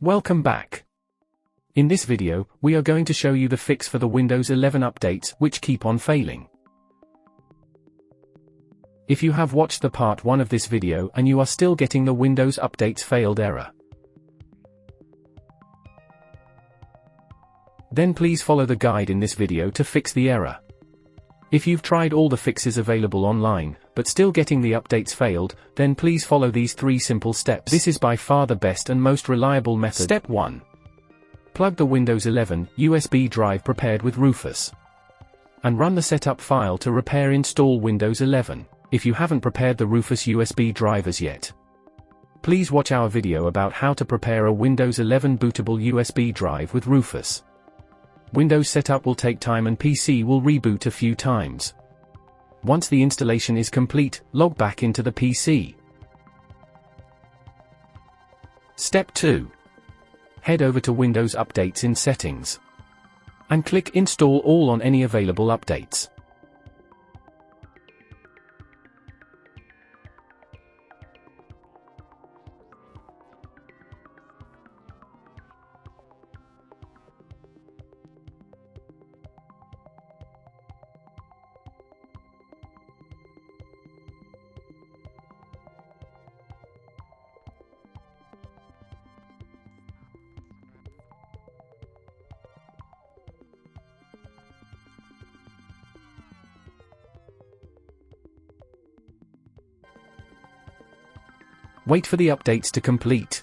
Welcome back. In this video, we are going to show you the fix for the Windows 11 updates which keep on failing. If you have watched the part 1 of this video and you are still getting the Windows updates failed error, then please follow the guide in this video to fix the error. If you've tried all the fixes available online, but still getting the updates failed, then please follow these 3 simple steps. This is by far the best and most reliable method. Step 1. Plug the Windows 11 USB drive prepared with Rufus, and run the setup file to install Windows 11. If you haven't prepared the Rufus USB drive as yet, please watch our video about how to prepare a Windows 11 bootable USB drive with Rufus. Windows setup will take time and PC will reboot a few times. Once the installation is complete, log back into the PC. Step 2. Head over to Windows Updates in Settings, and click Install All on any available updates. Wait for the updates to complete.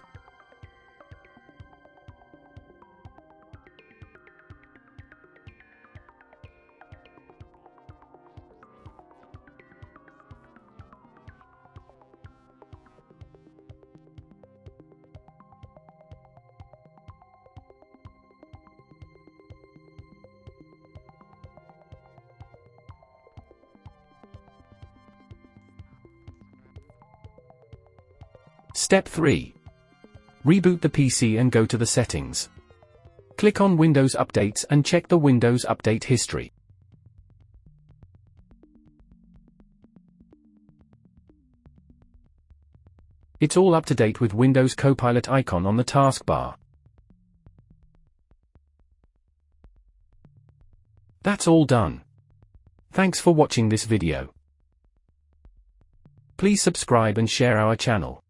Step 3. Reboot the PC and go to the settings. Click on Windows Updates and check the Windows Update history. It's all up to date with Windows Copilot icon on the taskbar. That's all done. Thanks for watching this video. Please subscribe and share our channel.